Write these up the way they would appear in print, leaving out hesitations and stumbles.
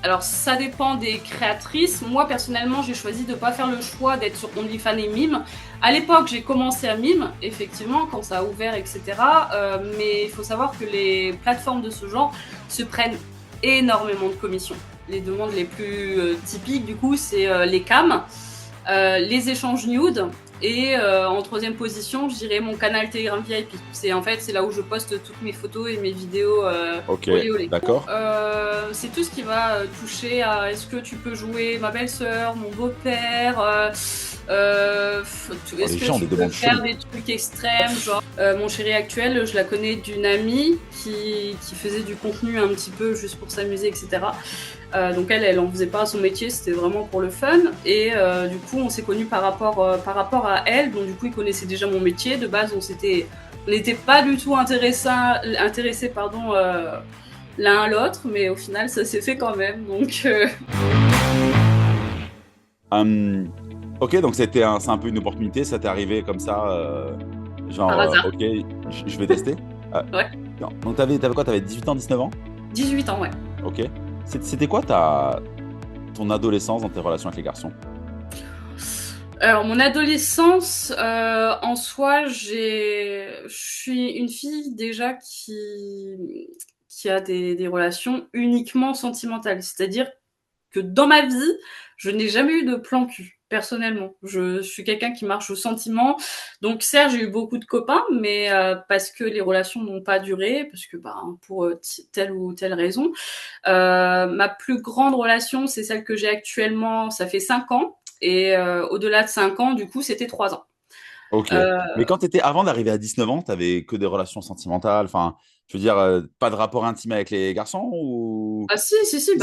Alors, ça dépend des créatrices. Moi, personnellement, j'ai choisi de ne pas faire le choix d'être sur OnlyFans et Mime. À l'époque, j'ai commencé à Mime, effectivement, quand ça a ouvert, etc. Mais il faut savoir que les plateformes de ce genre se prennent énormément de commissions. Les demandes les plus typiques, du coup, c'est les cams, les échanges nudes, et en troisième position, je dirais mon canal Telegram VIP. C'est là où je poste toutes mes photos et mes vidéos Ok, olé olé. d'accord. C'est tout ce qui va toucher à est-ce que tu peux jouer ma belle-sœur, mon beau-père, Oh, les est-ce que gens ont tu des peux demandes faire cheloues. des trucs extrêmes, genre mon chéri actuel, je la connais d'une amie qui faisait du contenu un petit peu juste pour s'amuser, etc. Donc elle en faisait pas son métier, c'était vraiment pour le fun. Et du coup, on s'est connus par rapport à elle. Donc du coup, il connaissait déjà mon métier. De base, on n'était pas du tout intéressés, l'un à l'autre, mais au final, ça s'est fait quand même. Donc Hum, ok, donc c'est un peu une opportunité, ça t'est arrivé comme ça, par hasard. ok, je vais tester. Euh, Ouais. non. Donc t'avais quoi? T'avais 18 ans, 19 ans? 18 ans, ouais. Ok. C'était quoi ton adolescence dans tes relations avec les garçons? Alors, mon adolescence, en soi, je suis une fille déjà qui a des relations uniquement sentimentales. C'est-à-dire que dans ma vie, je n'ai jamais eu de plan cul, personnellement. Je suis quelqu'un qui marche au sentiment. Donc, certes, j'ai eu beaucoup de copains, mais parce que les relations n'ont pas duré, parce que pour telle ou telle raison. Ma plus grande relation, c'est celle que j'ai actuellement, ça fait 5 ans. Et au-delà de 5 ans, du coup, c'était 3 ans. Ok. Euh, Mais avant d'arriver à 19 ans, t'avais que des relations sentimentales, enfin, je veux dire, pas de rapport intime avec les garçons ou... ah si, si, si, Si,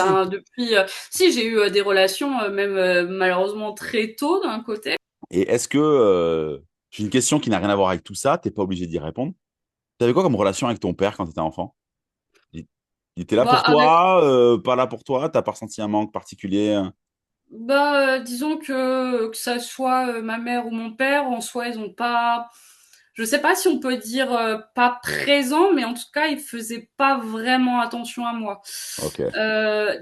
si. si, j'ai eu des relations, même malheureusement très tôt d'un côté. Et j'ai une question qui n'a rien à voir avec tout ça, t'es pas obligé d'y répondre. T'avais quoi comme relation avec ton père quand t'étais enfant? Il, il était là Bah, pour avec toi, pas là pour toi, t'as pas ressenti un manque particulier? Disons que ça soit ma mère ou mon père, en soi, ils ont pas. Je sais pas si on peut dire pas présent, mais en tout cas, ils faisaient pas vraiment attention à moi. Ok.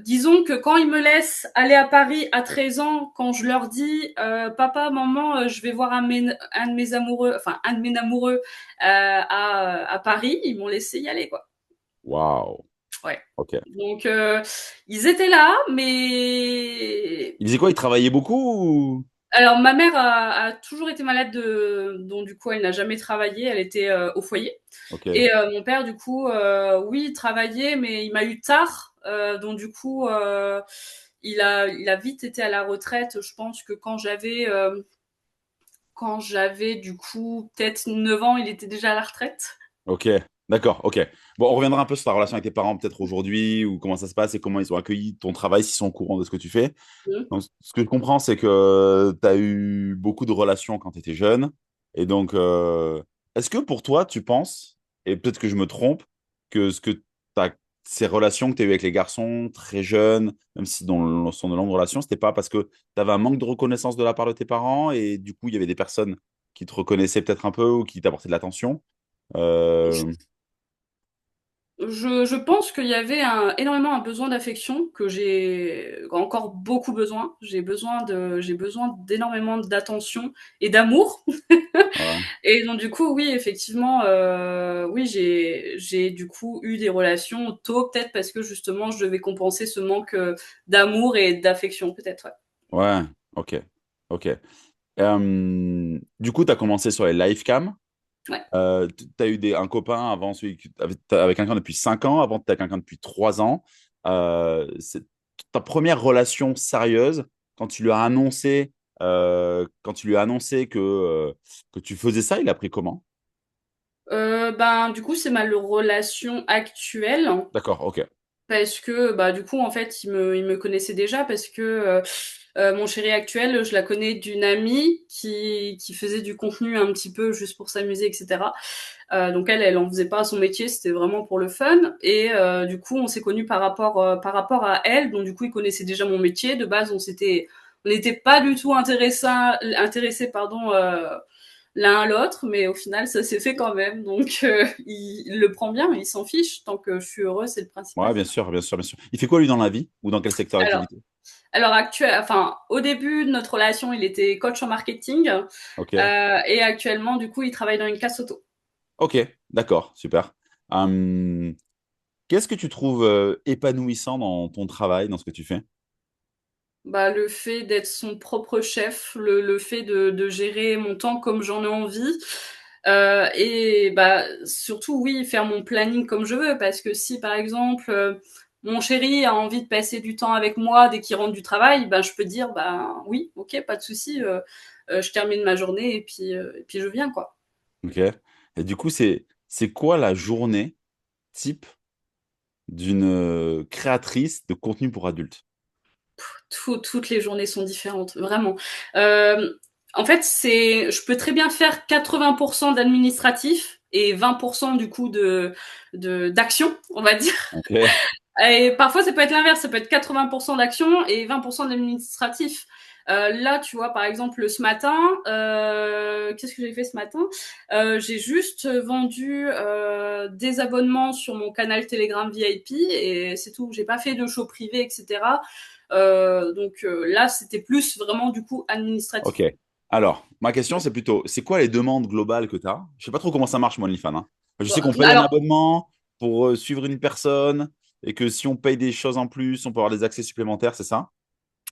Disons que quand ils me laissent aller à Paris à 13 ans, quand je leur dis papa, maman, je vais voir un de mes amoureux, enfin un de mes amoureux à Paris, ils m'ont laissé y aller, quoi. Waouh. Ouais. Ok. Donc ils étaient là, mais Il faisait quoi? Il travaillait beaucoup ou... alors, ma mère a toujours été malade, donc du coup, elle n'a jamais travaillé. Elle était au foyer. Ok. Et mon père, du coup, oui, il travaillait, mais il m'a eu tard. Donc du coup, il a vite été à la retraite. Je pense que quand j'avais du coup peut-être 9 ans, il était déjà à la retraite. Ok. D'accord. Ok. Bon, on reviendra un peu sur ta relation avec tes parents peut-être aujourd'hui ou comment ça se passe et comment ils ont accueilli ton travail, s'ils sont au courant de ce que tu fais. Mhm. Donc, ce que je comprends, c'est que tu as eu beaucoup de relations quand tu étais jeune. Et donc, est-ce que pour toi, tu penses, et peut-être que je me trompe, que ces relations que tu as eues avec les garçons très jeunes, même si sont de longues relations, c'était pas parce que tu avais un manque de reconnaissance de la part de tes parents et du coup, il y avait des personnes qui te reconnaissaient peut-être un peu ou qui t'apportaient de l'attention? Euh, Je pense qu'il y avait énormément un besoin d'affection que j'ai encore beaucoup besoin. J'ai besoin d'énormément d'attention et d'amour. ouais. Et donc du coup, oui, effectivement, oui, j'ai du coup eu des relations tôt, peut-être parce que justement, je devais compenser ce manque d'amour et d'affection, peut-être. Ouais. Ouais. Ok. Ok. Du coup, tu as commencé sur les live cam. Ouais. Tu as eu un copain avant avec quelqu'un depuis 5 ans, avant tu as quelqu'un depuis 3 ans. C'est ta première relation sérieuse quand tu lui as annoncé, que tu faisais ça, il a pris comment? Du coup, c'est ma relation actuelle. D'accord, ok. Parce que du coup en fait il me connaissait déjà parce que mon chéri actuel je la connais d'une amie qui faisait du contenu un petit peu juste pour s'amuser, etc. Donc elle en faisait pas son métier, c'était vraiment pour le fun. Et du coup on s'est connus par rapport à elle, donc du coup il connaissait déjà mon métier. De base on n'était pas du tout intéressés l'un à l'autre, mais au final, ça s'est fait quand même. Donc, il le prend bien, il s'en fiche. Tant que je suis heureuse, c'est le Ouais, principal. bien sûr, bien sûr, bien sûr. Il fait quoi, lui, dans la vie? Ou dans quel secteur Alors, d'activité? enfin, au début de notre relation, il était coach en marketing, Ok. et actuellement, du coup, il travaille dans une casse auto. Ok, d'accord, super. Hum, Qu'est-ce que tu trouves épanouissant dans ton travail, dans ce que tu fais? Bah, le fait d'être son propre chef, le fait de gérer mon temps comme j'en ai envie. Et bah, surtout, oui, faire mon planning comme je veux. Parce que si, par exemple, mon chéri a envie de passer du temps avec moi dès qu'il rentre du travail, bah, je peux dire, bah oui, ok, pas de souci, je termine ma journée et puis je viens, quoi. Ok. Et du coup, c'est quoi la journée type d'une créatrice de contenu pour adultes? Toutes les journées sont différentes, vraiment. Euh, En fait, je peux très bien faire 80% d'administratif et 20% du coup d'action, on va dire. Ok, Et parfois, ça peut être l'inverse, ça peut être 80% d'action et 20% d'administratif. Là, tu vois, par exemple, ce matin, qu'est-ce que j'ai fait ce matin? J'ai juste vendu des abonnements sur mon canal Telegram VIP et c'est tout. J'ai pas fait de show privé, etc. Là, c'était plus vraiment du coup ok. administratif. Alors, ma question, c'est plutôt, c'est quoi les demandes globales que tu as? Je sais pas trop comment ça marche, moi, OnlyFans, hein. Je sais qu'on paye un Alors, abonnement pour suivre une personne et que si on paye des choses en plus, on peut avoir des accès supplémentaires, c'est ça?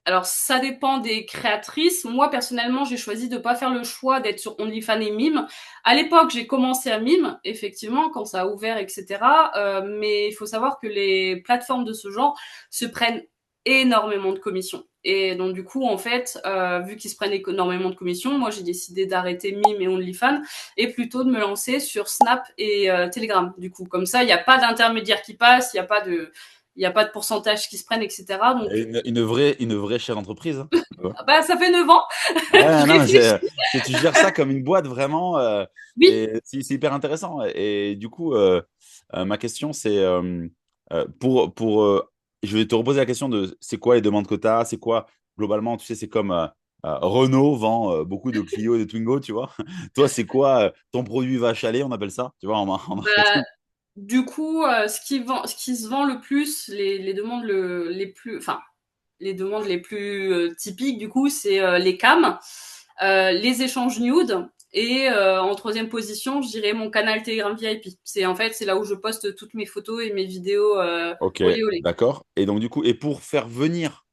Alors, ça dépend des créatrices. Moi, personnellement, j'ai choisi de pas faire le choix d'être sur OnlyFans et Mime. À l'époque, j'ai commencé à Mime, effectivement, quand ça a ouvert, etc. Mais il faut savoir que les plateformes de ce genre se prennent énormément de commissions. Et donc, du coup, en fait, vu qu'ils se prennent énormément de commissions, moi, j'ai décidé d'arrêter Mime et OnlyFans et plutôt de me lancer sur Snap et Telegram. Du coup, comme ça, il n'y a pas d'intermédiaire qui passe, il y a pas de pourcentage qui se prennent, etc. Donc, Une vraie chaîne d'entreprise, hein. Ouais. bah, ça fait 9 ans. Ouais, Je non, mais réfléchis. tu gères ça comme une boîte vraiment, Oui. et c'est hyper intéressant. Et du coup, ma question, c'est je vais te reposer la question de c'est quoi les demandes que tu as, c'est quoi globalement, tu sais, c'est comme Renault vend beaucoup de Clio et de Twingo, tu vois. Toi, c'est quoi ton produit vache à lait, on appelle ça, tu vois, en Bah, marketing. du coup, ce qui se vend le plus, les demandes les plus, enfin, les demandes les plus typiques, du coup, c'est les cams, les échanges nudes. Et en troisième position, je dirais mon canal Telegram VIP. C'est là où je poste toutes mes photos et mes vidéos Ok, olé olé. d'accord. Et donc, du coup, et pour faire venir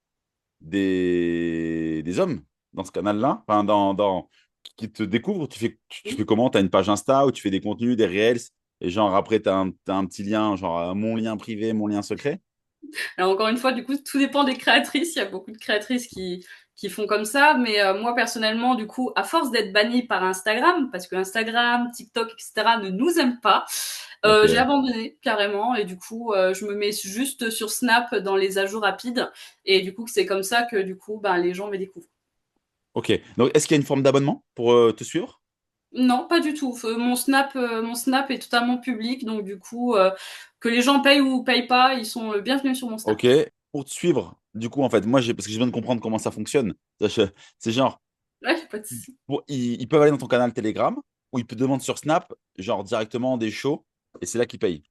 des hommes dans ce canal-là, enfin, qui te découvrent, tu fais comment? Tu as une page Insta où tu fais des contenus, des Reels, et genre après, t'as un petit lien, genre mon lien privé, mon lien secret. Alors encore une fois, du coup, tout dépend des créatrices. Il y a beaucoup de créatrices qui font comme ça, mais moi personnellement, du coup, à force d'être bannie par Instagram, parce que Instagram, TikTok, etc. ne nous aiment pas, Ok, j'ai abandonné carrément et du coup, je me mets juste sur Snap dans les ajouts rapides et du coup, c'est comme ça que du coup, ben les gens me découvrent. ok. Donc, est-ce qu'il y a une forme d'abonnement pour te suivre? Non, pas du tout. Mon Snap est totalement public, donc du coup, que les gens payent ou payent pas, ils sont bienvenus sur mon Snap. Ok. Pour te suivre, du coup, en fait, moi, parce que j'ai besoin de comprendre comment ça fonctionne. C'est genre, Ouais, pas de souci. ils peuvent aller dans ton canal Telegram ou ils te demandent sur Snap, genre directement des shows, et c'est là qu'ils payent.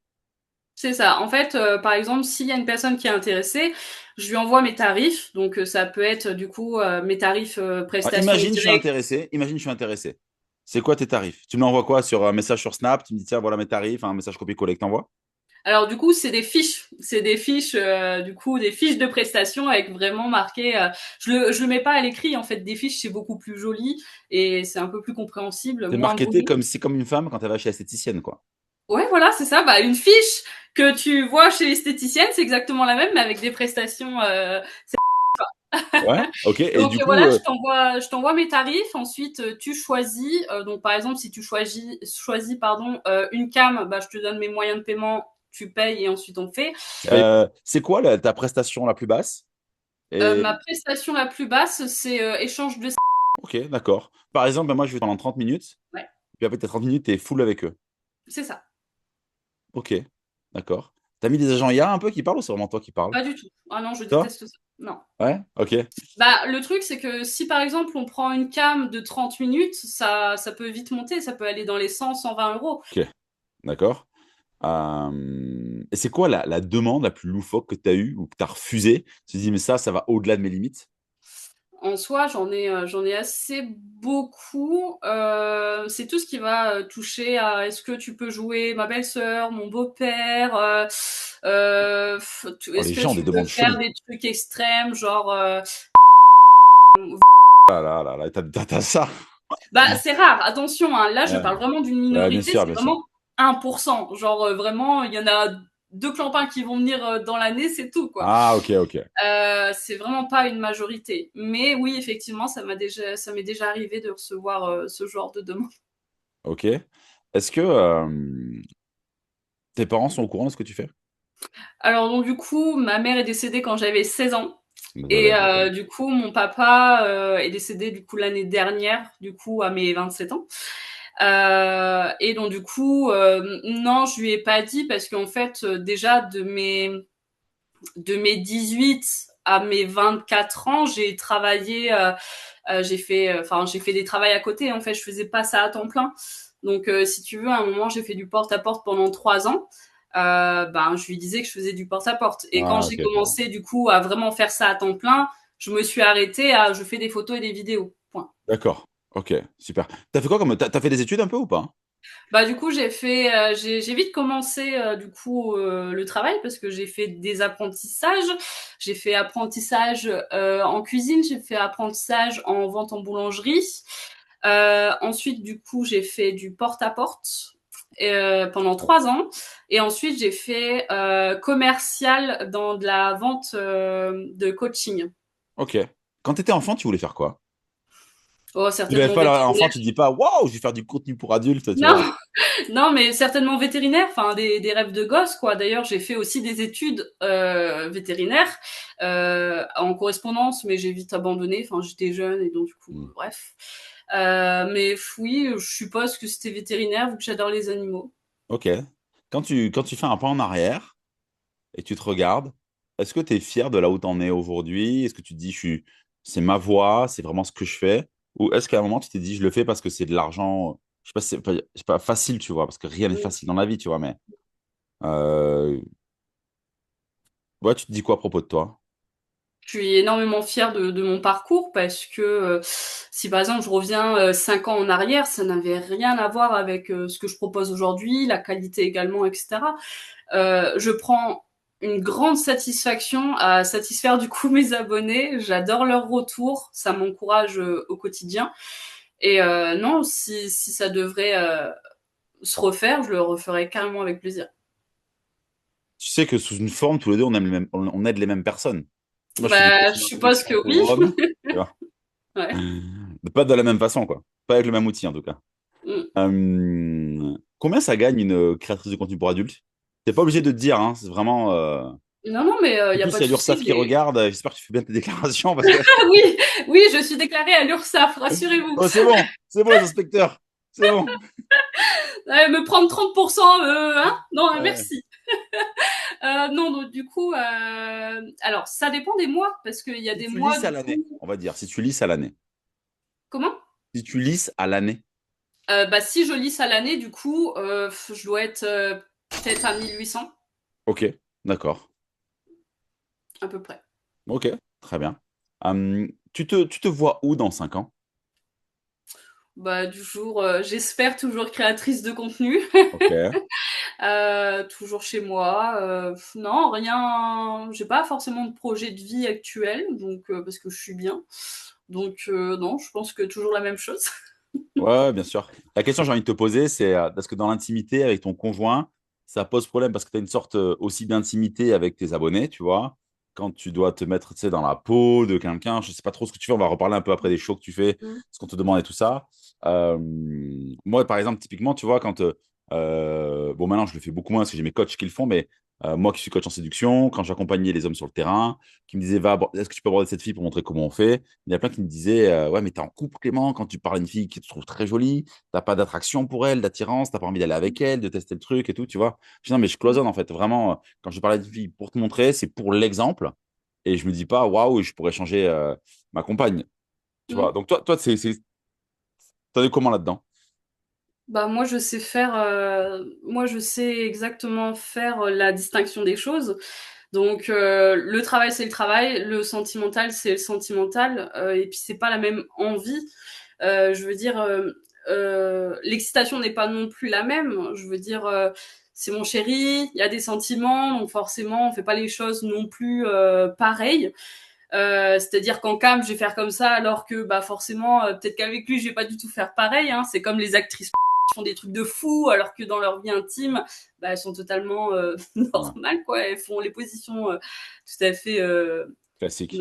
C'est ça. En fait, par exemple, s'il y a une personne qui est intéressée, je lui envoie mes tarifs. Donc, ça peut être du coup mes tarifs Alors, prestations directes. imagine, je suis intéressé. C'est quoi tes tarifs? Tu me l'envoies quoi sur un message sur Snap? Tu me dis, tiens, voilà mes tarifs, un message copier-coller que t'envoies? Alors, du coup, c'est des fiches. C'est des fiches, du coup, des fiches de prestations avec vraiment marqué. Je le mets pas à l'écrit. En fait, des fiches, c'est beaucoup plus joli et c'est un peu plus compréhensible, C'est moins marketé brouillé. comme une femme quand elle va chez l'esthéticienne, quoi. Ouais, voilà, c'est ça. Bah, une fiche que tu vois chez l'esthéticienne, c'est exactement la même, mais avec des prestations. Ouais, ok. Et Donc du coup, voilà, je t'envoie mes tarifs. Ensuite, tu choisis. Donc par exemple, si tu choisis pardon, une cam, bah, je te donne mes moyens de paiement, tu payes et ensuite on fait. c'est quoi ta prestation la plus basse? Et Ma prestation la plus basse, c'est échange de. ok, d'accord. Par exemple, ben, moi, je vais pendant 30 minutes, Ouais, puis après, tes 30 minutes, t'es full avec eux. c'est ça. Ok, d'accord. T'as mis des agents IA un peu qui parlent ou c'est vraiment toi qui parles? Pas du tout. Ah non, je Toi? déteste ça. Non. Ouais, ok, Bah, le truc, c'est que si par exemple on prend une cam de 30 minutes, ça peut vite monter, ça peut aller dans les 100, 120 euros. ok, d'accord. Et c'est quoi la demande la plus loufoque que tu as eue ou que tu as refusée? Tu te dis, mais ça va au-delà de mes limites. En soi, j'en ai assez beaucoup. C'est tout ce qui va toucher à est-ce que tu peux jouer ma belle-sœur, mon beau-père, Oh, est-ce les que gens ont tu des peux demandes faire cheloues. des trucs extrêmes, genre Ah là là là, t'as ça. bah c'est rare. Attention, hein, là je Ouais, parle vraiment d'une ouais, bien minorité. sûr, C'est bien sûr. vraiment 1%. Genre vraiment, il y en a deux clampins qui vont venir dans l'année, c'est tout quoi. Ah, ok, ok, C'est vraiment pas une majorité. Mais oui, effectivement, ça m'est déjà arrivé de recevoir ce genre de demande. ok. Est-ce que tes parents sont au courant de ce que tu fais? Alors donc du coup, ma mère est décédée quand j'avais 16 ans. Désolé, Et désolé. du coup, mon papa est décédé du coup l'année dernière, du coup à mes 27 ans. Et donc du coup, non, je lui ai pas dit parce qu'en fait, déjà de mes 18 à mes 24 ans, j'ai travaillé, j'ai fait des travails à côté. En fait, je faisais pas ça à temps plein. Donc, si tu veux, à un moment, j'ai fait du porte-à-porte pendant 3 ans. Ben, je lui disais que je faisais du porte-à-porte. Et quand Ah, j'ai ok. commencé, du coup, à vraiment faire ça à temps plein, je me suis arrêtée à je fais des photos et des vidéos. Point. D'accord. Ok, super. T'as fait quoi comme... T'as fait des études un peu ou pas? Bah du coup j'ai vite commencé du coup le travail parce que j'ai fait des apprentissages. J'ai fait apprentissage en cuisine, j'ai fait apprentissage en vente en boulangerie. Ensuite du coup j'ai fait du porte-à-porte pendant 3 ans et ensuite j'ai fait commercial dans de la vente de coaching. Ok. Quand t'étais enfant, tu voulais faire quoi? Oh Tu n'avais certainement pas vétérinaire. l'enfant, tu te dis pas, waouh, je vais faire du contenu pour adultes, tu Non, vois. non, mais certainement vétérinaire, enfin des rêves de gosse, quoi. D'ailleurs, j'ai fait aussi des études vétérinaires en correspondance, mais j'ai vite abandonné. Enfin, j'étais jeune et donc du coup, Hmm. bref. Mais oui, je suppose que c'était vétérinaire vu que j'adore les animaux. Ok. Quand tu fais un pas en arrière et que tu te regardes, est-ce que tu es fier de là où tu en es aujourd'hui? Est-ce que tu te dis, c'est ma voie, c'est vraiment ce que je fais? Ou est-ce qu'à un moment, tu t'es dit, je le fais parce que c'est de l'argent, je sais pas, c'est pas facile, tu vois, parce que rien n'est Mm. facile dans la vie, tu vois, mais euh, ouais, tu te dis quoi à propos de toi? Je suis énormément fière de mon parcours parce que si par exemple je reviens 5 ans en arrière, ça n'avait rien à voir avec ce que je propose aujourd'hui, la qualité également, etc. Je prends une grande satisfaction à satisfaire du coup mes abonnés. J'adore leur retour, ça m'encourage au quotidien. Et non, si ça devrait se refaire, je le referai carrément avec plaisir. Tu sais que sous une forme, tous les deux, on aime on aide les mêmes personnes. Moi, je fais du Bah, je coaching suppose introduction que pour oui. hommes, tu vois. Ouais. Pas de la même façon, quoi. Pas avec le même outil, en tout cas. Mm. Combien ça gagne une créatrice de contenu pour adultes? T'es pas obligé de te dire, hein, c'est vraiment. Non, non, mais il y a Surtout pas s'il y de a souci. l'URSSAF qui regarde, j'espère que tu fais bien tes déclarations parce que. Ah oui, oui, je suis déclarée à l'URSSAF, rassurez-vous. Oh, c'est bon, les inspecteurs, c'est bon. Me prendre 30%, hein? Non, Ouais. merci. Non, donc du coup, alors ça dépend des mois parce qu'il y a Si des tu mois lisses à du l'année, coup. on va dire, si tu lisses à l'année. Comment? Si tu lisses à l'année. Bah si je lis à l'année, du coup, je dois être peut-être à 1800 Ok, d'accord. à peu près. Ok, très bien. Tu te vois où dans 5 ans? Bah du jour, j'espère toujours créatrice de contenu, Ok. toujours chez moi. Non, rien. J'ai pas forcément de projet de vie actuel, donc parce que je suis bien. Donc non, je pense que toujours la même chose. Ouais, bien sûr. La question que j'ai envie de te poser, c'est parce que dans l'intimité avec ton conjoint, ça pose problème parce que tu as une sorte aussi d'intimité avec tes abonnés, tu vois. Quand tu dois te mettre, tu sais, dans la peau de quelqu'un, je sais pas trop ce que tu fais, on va reparler un peu après des shows que tu fais, Mm. ce qu'on te demande et tout ça. Euh, Moi, par exemple, typiquement, tu vois, bon, maintenant, je le fais beaucoup moins parce que j'ai mes coachs qui le font, mais moi qui suis coach en séduction, quand j'accompagnais les hommes sur le terrain, qui me disaient, va, est-ce que tu peux aborder cette fille pour montrer comment on fait? Il y a plein qui me disaient, ouais, mais t'es en couple, Clément, quand tu parles à une fille qui te trouve très jolie, t'as pas d'attraction pour elle, d'attirance, t'as pas envie d'aller avec elle, de tester le truc et tout, tu vois. Je dis, non, mais je cloisonne, en fait, vraiment, quand je parle à une fille pour te montrer, c'est pour l'exemple. et je me dis pas, waouh, je pourrais changer ma compagne. Tu vois? Mm. Donc toi, t'en es comment là-dedans? Bah moi je sais faire, moi je sais exactement faire la distinction des choses. Donc le travail c'est le travail, le sentimental c'est le sentimental, et puis c'est pas la même envie. Je veux dire, l'excitation n'est pas non plus la même. Je veux dire, c'est mon chéri, il y a des sentiments, donc forcément on fait pas les choses non plus pareilles. C'est-à-dire qu'en cam, je vais faire comme ça, alors que bah forcément, peut-être qu'avec lui, je vais pas du tout faire pareil. Hein. C'est comme les actrices qui font des trucs de fou, alors que dans leur vie intime, bah, elles sont totalement Ouais, normales, quoi. Elles font les positions tout à fait, classique.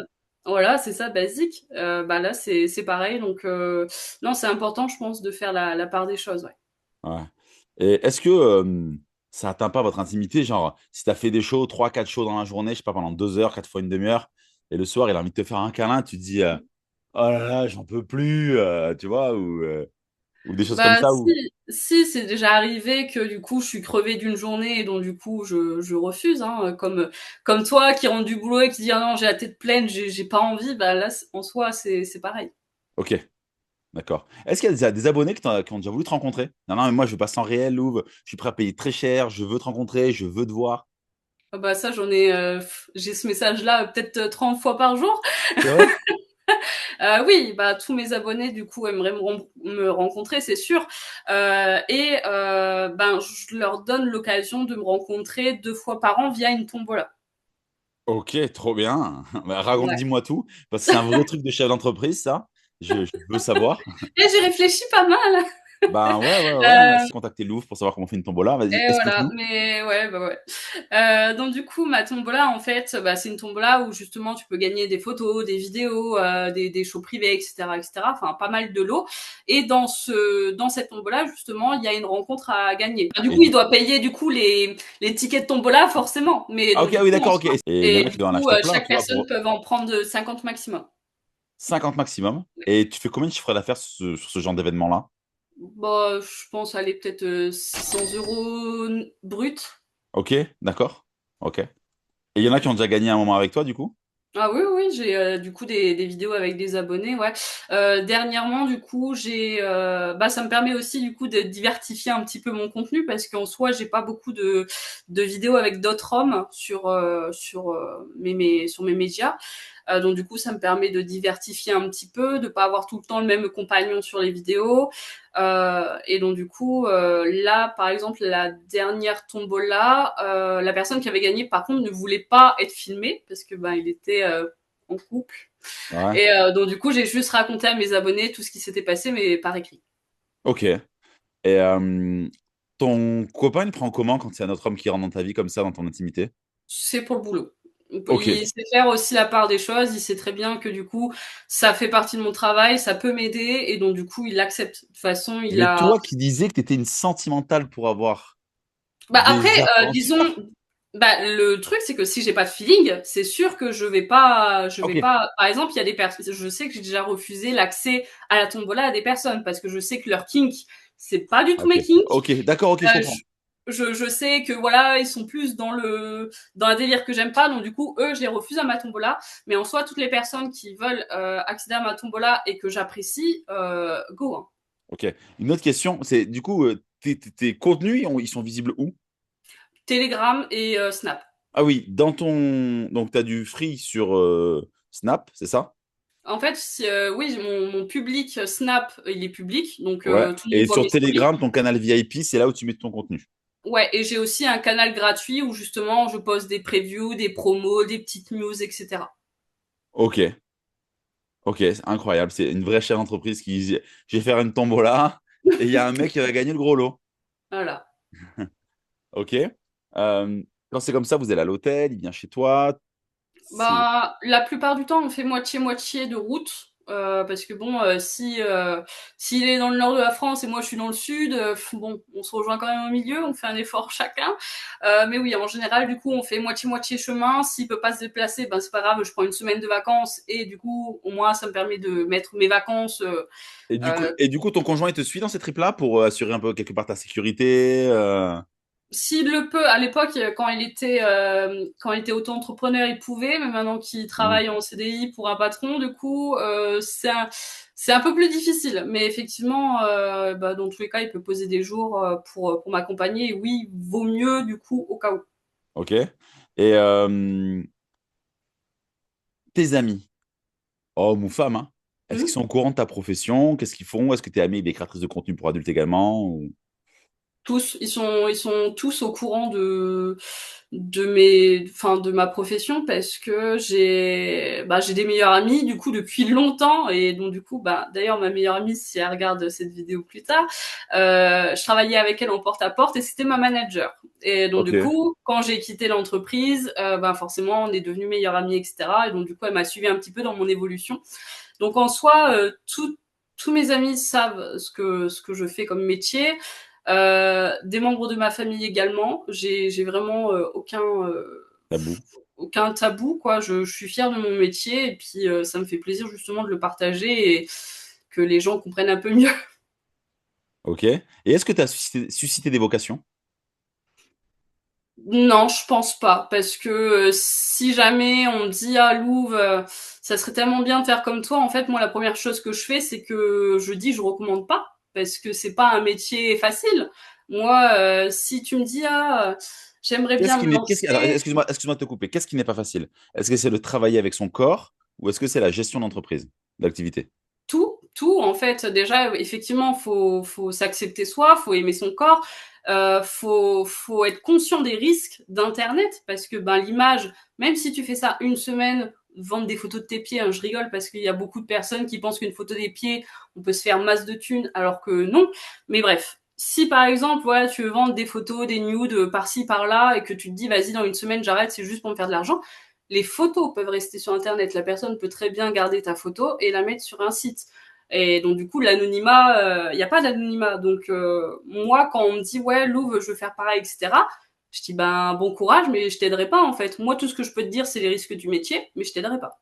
voilà, c'est ça, basique. Bah là, c'est pareil. Donc non, c'est important, je pense, de faire la part des choses. Ouais. Ouais. Et est-ce que ça atteint pas votre intimité? Genre, si tu as fait des shows, 3, 4 shows dans la journée, je sais pas, pendant 2 heures, 4 fois une demi-heure, et le soir, il a envie de te faire un câlin, tu te dis, oh là là, j'en peux plus, tu vois, ou des choses comme Bah ça, si, ou... si c'est déjà arrivé que du coup je suis crevée d'une journée et donc du coup je refuse, hein, comme toi qui rentre du boulot et qui dit ah non j'ai la tête pleine, j'ai pas envie, bah là en soi c'est pareil. Ok, d'accord. Est-ce qu'il y a des abonnés qui ont déjà voulu te rencontrer? Non, non, mais moi, je veux pas sans réel, Louvre, je suis prêt à payer très cher, je veux te rencontrer, je veux te voir. Ah bah ça j'en ai j'ai ce message là peut-être 30 fois par jour. C'est vrai? Oui, bah tous mes abonnés du coup aimeraient me rencontrer, c'est sûr. Et ben je leur donne l'occasion de me rencontrer 2 fois par an via une tombola. Ok, trop bien. Bah, Ouais. dis-moi tout, parce que c'est un vrai truc de chef d'entreprise, ça. Je veux savoir. Et j'ai réfléchi pas mal. Ben ouais, ouais, ouais. On va Euh, essayer de contacter Louvre pour savoir comment on fait une tombola. Vas-y, Et voilà, explique-nous. mais ouais, bah ouais. Donc du coup, ma tombola, en fait, bah, c'est une tombola où justement tu peux gagner des photos, des vidéos, des shows privés, etc., etc. Enfin, pas mal de lots. Et dans cette tombola, justement, il y a une rencontre à gagner. Enfin, du Et coup, il du... doit payer du coup les tickets de tombola forcément. Mais Ah, donc ok, ah du oui, coup, en d'accord, ok. soi, Et il y en et a qui du doivent en coup, acheter plein, chaque tu vois, personne pour peut en prendre 50 maximum. 50 maximum. Et tu fais combien de chiffres d'affaires sur ce genre d'événement-là? Bah, je pense aller peut-être 600 € brut. Ok, d'accord. Ok. Et il y en a qui ont déjà gagné un moment avec toi, du coup? Ah oui, oui, j'ai du coup des vidéos avec des abonnés, ouais. Dernièrement, du coup, bah ça me permet aussi du coup de diversifier un petit peu mon contenu parce qu'en soi, j'ai pas beaucoup de vidéos avec d'autres hommes sur mes médias. Donc du coup, ça me permet de diversifier un petit peu, de pas avoir tout le temps le même compagnon sur les vidéos. Et donc du coup, là, par exemple, la dernière tombola, la personne qui avait gagné, par contre, ne voulait pas être filmée parce que ben il était en couple. Ouais. Et donc du coup, j'ai juste raconté à mes abonnés tout ce qui s'était passé, mais par écrit. Ok. Et ton copain, il prend comment quand c'est un autre homme qui rentre dans ta vie comme ça, dans ton intimité? C'est pour le boulot. Ok. Il sait faire aussi la part des choses. Il sait très bien que du coup, ça fait partie de mon travail, ça peut m'aider, et donc du coup, il l'accepte. De toute façon, il Mais a. toi qui disais que tu étais une sentimentale pour avoir Bah après, des disons, aventures. bah le truc c'est que si j'ai pas de feeling, c'est sûr que je Ok. vais pas. Par exemple, il y a des personnes, je sais que j'ai déjà refusé l'accès à la tombola à des personnes parce que je sais que leur kink, c'est pas du tout Ok. mes kinks. Ok. D'accord, ok, je Euh, comprends. je sais que voilà, ils sont plus dans un délire que j'aime pas, donc du coup, eux, je les refuse à ma tombola. Mais en soi, toutes les personnes qui veulent accéder à ma tombola et que j'apprécie, go. Hein. Ok. Une autre question, c'est du coup, tes contenus, ils sont visibles où? Telegram et Snap. Ah oui, dans ton... Donc, tu as du free sur Snap, c'est ça? En fait, oui, mon public Snap, il est public, donc Ouais. tout le monde Et voit sur mes stories. Telegram, ton canal VIP, c'est là où tu mets ton contenu. Ouais, et j'ai aussi un canal gratuit où justement je poste des previews, des promos, des petites news, etc. Ok. Ok, c'est incroyable. C'est une vraie chère d'entreprise qui dit, je vais faire une tombola et il y a un mec qui va gagner le gros lot. Voilà. Ok. Quand c'est comme ça, vous allez à l'hôtel, il vient chez toi. C'est... Bah, la plupart du temps, on fait moitié-moitié de route. Parce que bon, s'il est dans le nord de la France et moi je suis dans le sud, bon, on se rejoint quand même au milieu, on fait un effort chacun. Mais oui, en général, du coup, on fait moitié-moitié chemin. S'il peut pas se déplacer, ben c'est pas grave, je prends une semaine de vacances et du coup, au moins, ça me permet de mettre mes vacances. Et du coup, ton conjoint, il te suit dans ces trips-là pour assurer un peu quelque part ta sécurité. S'il le peut, à l'époque, quand il était auto-entrepreneur, il pouvait, mais maintenant qu'il Hmm. travaille en CDI pour un patron, du coup, c'est un peu plus difficile. Mais effectivement, bah, dans tous les cas, il peut poser des jours pour m'accompagner. Et oui, vaut mieux, du coup, au cas où. Ok. Et tes amis, hommes ou femmes, hein, est-ce qu'ils Hmm. sont au courant de ta profession? Qu'est-ce qu'ils font? Est-ce que tes amis des créatrices de contenu pour adultes également? Tous, ils sont tous au courant de ma profession parce que j'ai des meilleurs amis du coup depuis longtemps et donc du coup, bah, d'ailleurs ma meilleure amie, si elle regarde cette vidéo plus tard, je travaillais avec elle en porte-à-porte et c'était ma manager. Et donc Ok. du coup, quand j'ai quitté l'entreprise, bah forcément on est devenus meilleurs amis, etc. Et donc du coup, elle m'a suivi un petit peu dans mon évolution. Donc en soi, tous mes amis savent ce que je fais comme métier. Des membres de ma famille également. J'ai vraiment Tabou. aucun tabou, quoi. Je suis fière de mon métier et puis ça me fait plaisir justement de le partager et que les gens comprennent un peu mieux. Ok. Et est-ce que tu as suscité des vocations? Non, je pense pas, parce que si jamais on me dit ah Louve, ça serait tellement bien de faire comme toi, en fait moi la première chose que je fais c'est que je dis je recommande pas, parce que c'est pas un métier facile. Moi, si tu me dis j'aimerais bien me Alors, lancer, excuse-moi de te couper. Qu'est-ce qui n'est pas facile? Est-ce que c'est de travailler avec son corps ou est-ce que c'est la gestion d'entreprise, d'activité? tout en fait. Déjà, effectivement, faut s'accepter soi, faut aimer son corps, faut être conscient des risques d'Internet parce que ben l'image, même si tu fais ça une semaine, vendre des photos de tes pieds, hein, je rigole parce qu'il y a beaucoup de personnes qui pensent qu'une photo des pieds, on peut se faire masse de thunes, alors que non. Mais bref. Si par exemple, voilà, tu veux vendre des photos, des nudes par-ci par-là et que tu te dis vas-y dans une semaine j'arrête, c'est juste pour me faire de l'argent, les photos peuvent rester sur internet. La personne peut très bien garder ta photo et la mettre sur un site. Et donc du coup, l'anonymat, il n'y a pas d'anonymat. Donc moi, quand on me dit ouais, Louve, je veux faire pareil, etc. Je dis ben bon courage, mais je t'aiderai pas en fait. Moi, tout ce que je peux te dire, c'est les risques du métier, mais je t'aiderai pas.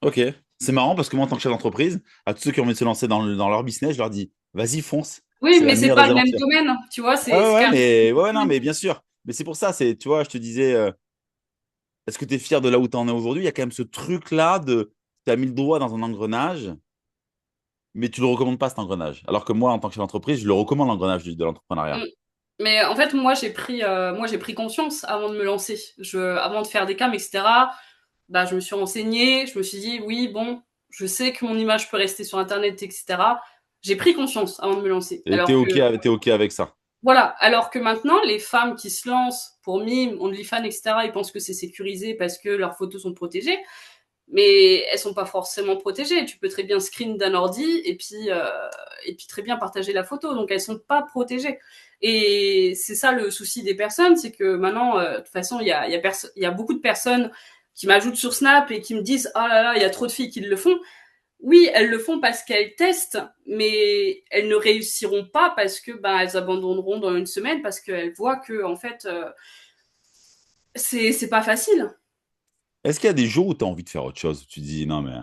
Ok. C'est marrant parce que moi, en tant que chef d'entreprise, à tous ceux qui ont envie de se lancer dans leur business, je leur dis, vas-y, fonce. Oui, C'est la mais c'est meilleure pas des le même aventures. domaine, tu vois. Ouais, C'est ouais, carrément. mais ouais, non, mais bien sûr. Mais c'est pour ça, tu vois, je te disais, est-ce que tu es fier de là où tu en es aujourd'hui? Il y a quand même ce truc-là de, tu as mis le doigt dans un engrenage, mais tu le recommandes pas cet engrenage. Alors que moi, en tant que chef d'entreprise, je le recommande l'engrenage de l'entrepreneuriat. Mm. Mais en fait, moi j'ai pris conscience avant de me lancer. Avant de faire des cams, etc. Bah, je me suis renseignée, je me suis dit, oui, bon, je sais que mon image peut rester sur Internet, etc. J'ai pris conscience avant de me lancer. Et t'es OK avec ça. Voilà, alors que maintenant, les femmes qui se lancent pour Mime, OnlyFans, etc., ils pensent que c'est sécurisé parce que leurs photos sont protégées, mais elles sont pas forcément protégées. Tu peux très bien screen d'un ordi et puis très bien partager la photo, donc elles sont pas protégées. Et c'est ça le souci des personnes, c'est que maintenant, de toute façon, il y a beaucoup de personnes qui m'ajoutent sur Snap et qui me disent oh là là, il y a trop de filles qui le font. Oui, elles le font parce qu'elles testent, mais elles ne réussiront pas parce que ben elles abandonneront dans une semaine parce qu'elles voient que en fait c'est pas facile. Est-ce qu'il y a des jours où tu as envie de faire autre chose? Où tu te dis, non, mais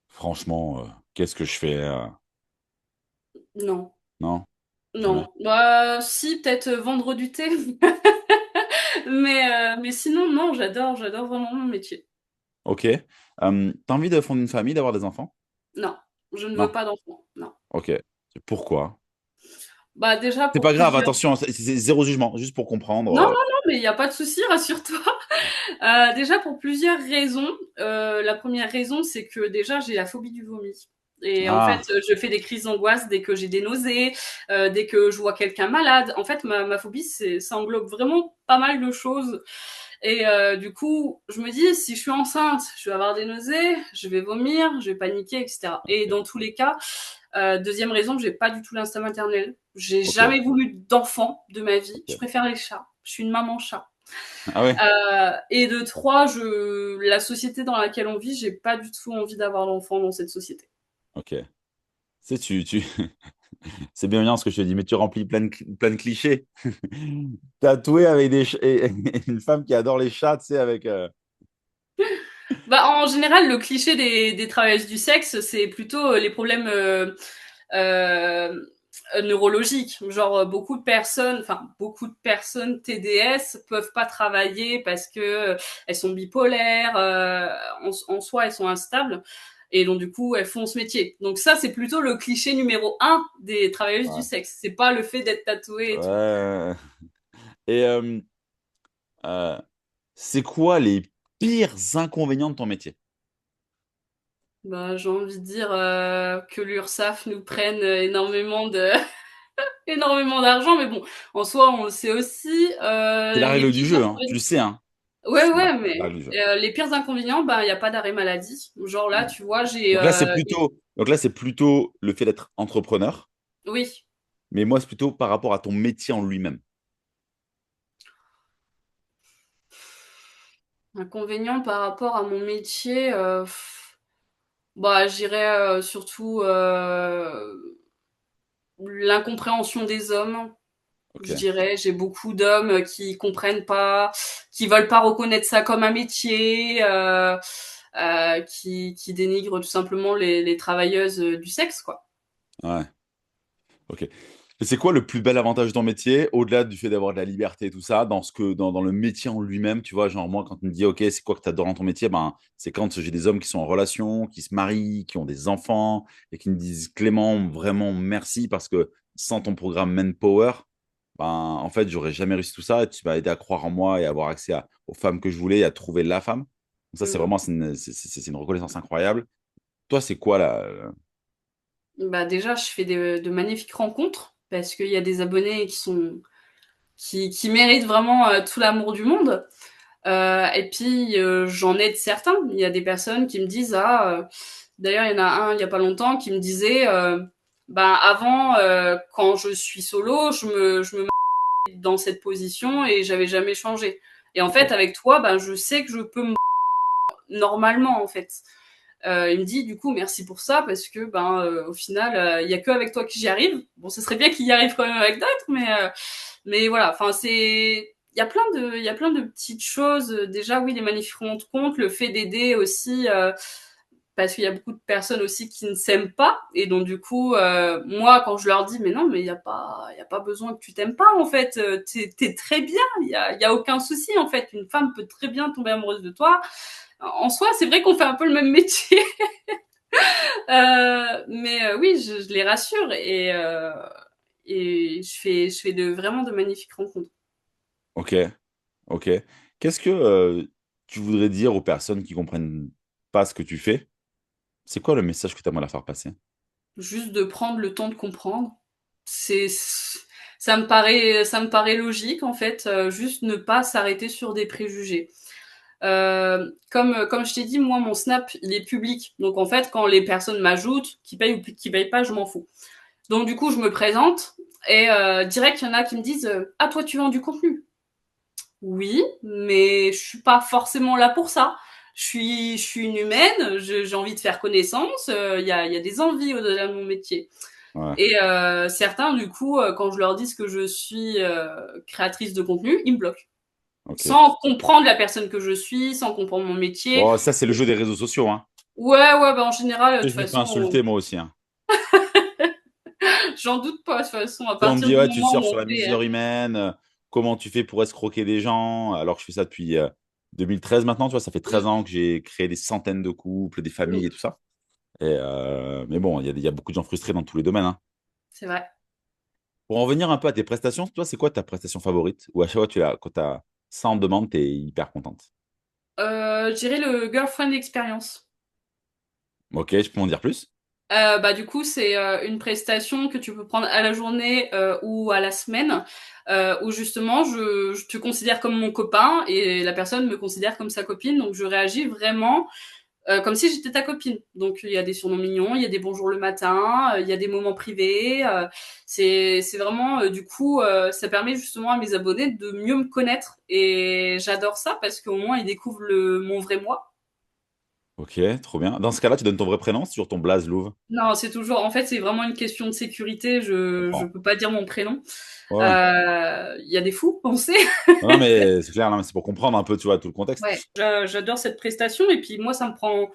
franchement, qu'est-ce que je fais? Non, Non, jamais. non. Bah si, peut-être vendre du thé, mais sinon non, j'adore vraiment mon métier. Ok. T'as envie de fonder une famille, d'avoir des enfants? Non, je ne veux Non. pas d'enfant. Non. Ok. Pourquoi? Bah déjà C'est pour pas grave, plusieurs. attention, c'est zéro jugement, juste pour comprendre. Non, non, non, mais il n'y a pas de souci, rassure-toi. Déjà pour plusieurs raisons. La première raison, c'est que déjà j'ai la phobie du vomi. Et en fait, Ah, je fais des crises d'angoisse dès que j'ai des nausées, dès que je vois quelqu'un malade. En fait, ma phobie, ça englobe vraiment pas mal de choses. Et du coup, je me dis, si je suis enceinte, je vais avoir des nausées, je vais vomir, je vais paniquer, etc. Et ok. dans tous les cas, deuxième raison, j'ai pas du tout l'instinct maternel. J'ai Ok. jamais voulu d'enfant de ma vie. Je Ok. préfère les chats. Je suis une maman chat. Ah ouais? Et de trois, la société dans laquelle on vit, j'ai pas du tout envie d'avoir d'enfant dans cette société. Ok. C'est bien bien ce que je te dis, mais tu remplis plein de clichés. Tatoué avec et une femme qui adore les chats, tu sais, avec. Bah, en général, le cliché des travailleuses du sexe, c'est plutôt les problèmes neurologique. Genre beaucoup de personnes TDS peuvent pas travailler parce que elles sont bipolaires, en soi elles sont instables. Et donc du coup, elles font ce métier. Donc ça, c'est plutôt le cliché numéro un des travailleuses du Ouais. sexe. C'est pas le fait d'être tatoué et tout. Ouais. Et euh, c'est quoi les pires inconvénients de ton métier? Bah, j'ai envie de dire que l'URSSAF nous prenne énormément d'argent, mais bon, en soi, on le sait aussi. C'est la Les règle du pires jeu, hein. Tu le inconvénients. sais, hein. Ouais, C'est ouais, la mais règle du jeu. les pires inconvénients, bah, il n'y a pas d'arrêt maladie. Genre là, Ouais. tu vois, Donc là, c'est plutôt le fait d'être entrepreneur, oui, mais moi, c'est plutôt par rapport à ton métier en lui-même. inconvénients par rapport à mon métier, bah, je dirais surtout l'incompréhension des hommes. Ok. Je dirais, j'ai beaucoup d'hommes qui comprennent pas, qui veulent pas reconnaître ça comme un métier, qui dénigrent tout simplement les travailleuses du sexe, quoi. Ouais. Ok. Et c'est quoi le plus bel avantage dans le métier, au-delà du fait d'avoir de la liberté et tout ça, dans le métier en lui-même, tu vois, genre moi, quand tu me dis, ok, c'est quoi que tu adores dans ton métier, ben, c'est quand j'ai des hommes qui sont en relation, qui se marient, qui ont des enfants, et qui me disent, Clément, vraiment merci, parce que sans ton programme Manpower, ben, en fait, j'aurais jamais réussi tout ça, et tu m'as aidé à croire en moi et à avoir accès aux femmes que je voulais, et à trouver la femme. Donc ça, c'est Mhm. vraiment, c'est une reconnaissance incroyable. Toi, c'est quoi là? Bah déjà, je fais de magnifiques rencontres parce qu'il y a des abonnés qui méritent vraiment tout l'amour du monde. Et puis j'en aide certains. Il y a des personnes qui me disent d'ailleurs il y en a un il y a pas longtemps qui me disait ben avant quand je suis solo, je me mets dans cette position et j'avais jamais changé. Et en fait Ok. avec toi, ben je sais que je peux me normalement en fait. Il me dit du coup merci pour ça parce que ben au final il y a que avec toi que j'y arrive. Bon, ce serait bien qu'il y arrive quand même avec d'autres, mais voilà. Enfin c'est il y a plein de petites choses. Déjà oui les magnifiques rencontres, le fait d'aider aussi. Parce qu'il y a beaucoup de personnes aussi qui ne s'aiment pas et donc du coup moi quand je leur dis mais non mais il y a pas besoin que tu t'aimes pas en fait t'es très bien il y a aucun souci en fait une femme peut très bien tomber amoureuse de toi en soi, c'est vrai qu'on fait un peu le même métier, mais oui, je les rassure et je fais vraiment de magnifiques rencontres. Ok. Ok. Qu'est-ce que tu voudrais dire aux personnes qui comprennent pas ce que tu fais? C'est quoi le message que tu aimerais leur faire passer? Juste de prendre le temps de comprendre, c'est ça me paraît logique en fait. Juste ne pas s'arrêter sur des préjugés. Comme je t'ai dit, moi mon Snap il est public, donc en fait quand les personnes m'ajoutent, qui payent ou qui payent pas, je m'en fous. Donc du coup je me présente et direct il y en a qui me disent ah toi tu vends du contenu. Oui, mais je suis pas forcément là pour ça. Je suis une humaine, j'ai envie de faire connaissance, il y a des envies au-delà de mon métier. Ouais. Et certains, du coup, quand je leur dis que je suis créatrice de contenu, ils me bloquent. Ok. Sans comprendre la personne que je suis, sans comprendre mon métier. Bon, ça, c'est le jeu des réseaux sociaux, hein. Ouais, ouais, bah en général, de Et toute je me fais façon, insulter, moi aussi, hein. j'en doute pas, de toute façon, à Tu sais, on me partir dit, du ouais, tu moment sors où sur on la fait... misère humaine, comment tu fais pour escroquer des gens, alors que je fais ça depuis 2013 maintenant, tu vois, ça fait 13 ans que j'ai créé des centaines de couples, des familles et tout ça. Mais bon, il y a beaucoup de gens frustrés dans tous les domaines, hein. c'est vrai. Pour en venir un peu à tes prestations, toi, c'est quoi ta prestation favorite? Ou à chaque fois, quand tu as ça en demande, tu es hyper contente. Je dirais le girlfriend experience. Ok, je peux en dire plus? Bah du coup c'est une prestation que tu peux prendre à la journée ou à la semaine où justement je te considère comme mon copain et la personne me considère comme sa copine donc je réagis vraiment comme si j'étais ta copine. Donc il y a des surnoms mignons, il y a des bonjours le matin, il y a des moments privés. C'est vraiment du coup ça permet justement à mes abonnés de mieux me connaître et j'adore ça parce qu'au moins ils découvrent mon vrai moi. Ok, trop bien. Dans ce cas-là, tu donnes ton vrai prénom, c'est toujours ton blaze Louve. Non, c'est toujours. En fait, c'est vraiment une question de sécurité. Je Je comprends. peux pas dire mon prénom. Ouais, ouais. Il y a des fous, on sait. Non, mais c'est clair, non, mais c'est pour comprendre un peu, tu vois, tout le contexte. Ouais. J'adore cette prestation et puis moi, ça me prend.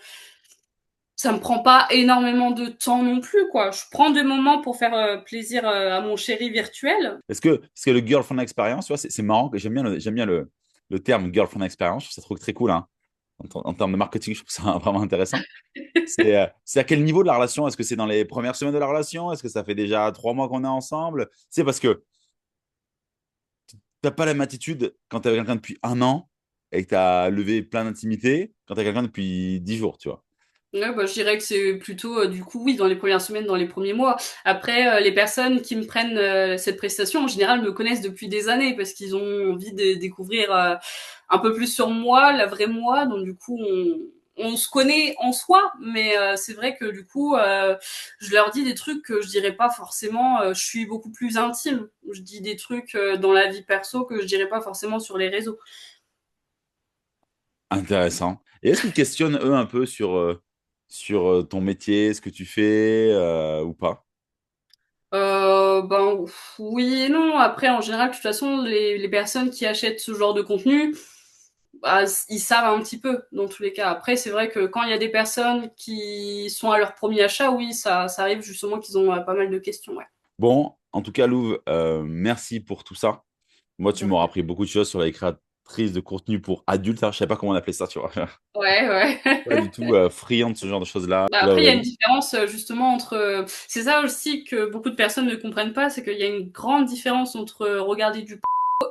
ça me prend pas énormément de temps non plus, quoi. Je prends des moments pour faire plaisir à mon chéri virtuel. Est-ce que le girlfriend experience, tu vois, c'est marrant que j'aime bien le terme girlfriend experience. Je trouve ça trop très cool, hein. En termes de marketing, je trouve ça vraiment intéressant. C'est à quel niveau de la relation? Est-ce que c'est dans les premières semaines de la relation? Est-ce que ça fait déjà 3 mois qu'on est ensemble? C'est parce que t'as pas la même attitude quand t'es avec quelqu'un depuis un an et que t'as levé plein d'intimité quand t'as quelqu'un depuis 10 jours, tu vois. Ouais, bah, je dirais que c'est plutôt, du coup, oui, dans les premières semaines, dans les premiers mois. Après, les personnes qui me prennent cette prestation, en général, me connaissent depuis des années parce qu'ils ont envie de découvrir un peu plus sur moi, la vraie moi. Donc, du coup, on se connaît en soi, mais c'est vrai que du coup, je leur dis des trucs que je dirais pas forcément. Je suis beaucoup plus intime. Je dis des trucs dans la vie perso que je dirais pas forcément sur les réseaux. Intéressant. Et est-ce qu'ils te questionnent, eux, un peu sur ton métier, ce que tu fais ou pas? Ben oui et non. Après, en général, de toute façon, les personnes qui achètent ce genre de contenu, bah, ils savent un petit peu dans tous les cas. Après, c'est vrai que quand il y a des personnes qui sont à leur premier achat, oui, ça arrive justement qu'ils ont pas mal de questions. Ouais. Bon, en tout cas, Louve, merci pour tout ça. Moi, tu De m'auras rien. appris beaucoup de choses sur les créatrices de contenu pour adultes, hein. Je sais pas comment on appelait ça, tu vois. Ouais, Pas ouais. du tout friand de ce genre de choses-là. Bah Là, après, il y a une différence justement entre. C'est ça aussi que beaucoup de personnes ne comprennent pas, c'est qu'il y a une grande différence entre regarder du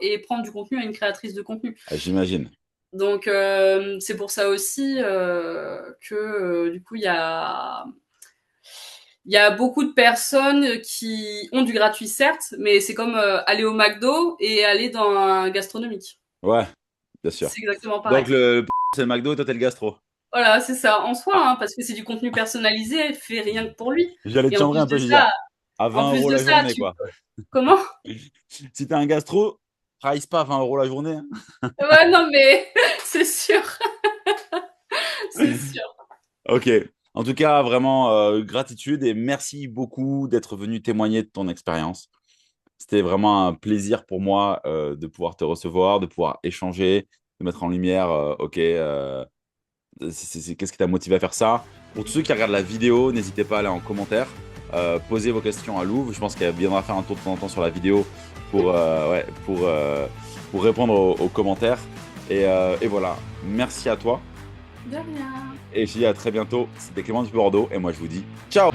et prendre du contenu à une créatrice de contenu. j'imagine. Donc c'est pour ça aussi que du coup il y a beaucoup de personnes qui ont du gratuit certes, mais c'est comme aller au McDo et aller dans un gastronomique. Ouais, bien sûr. C'est exactement pareil. Donc, le c'est le McDo et toi, t'es le gastro. Voilà, c'est ça en soi, Ah, hein, parce que c'est du contenu personnalisé, fait rien que pour lui. j'allais te Et en chambrer plus un peu, de je veux dire, ça, à en 20 plus euros de la ça, journée, tu quoi. comment? Si t'es un gastro, price pas 20 euros la journée, hein. Ouais, non mais c'est sûr, c'est sûr. Ok. En tout cas, vraiment, gratitude et merci beaucoup d'être venu témoigner de ton expérience. C'était vraiment un plaisir pour moi de pouvoir te recevoir, de pouvoir échanger, de mettre en lumière, ok, qu'est-ce qui t'a motivé à faire ça. Pour tous ceux qui regardent la vidéo, n'hésitez pas à aller en commentaire, poser vos questions à Louve. Je pense qu'elle viendra faire un tour de temps en temps sur la vidéo pour, ouais, pour répondre aux commentaires. Et voilà, merci à toi. De rien. Et je dis à très bientôt. C'était Clément du Bordeaux et moi je vous dis ciao!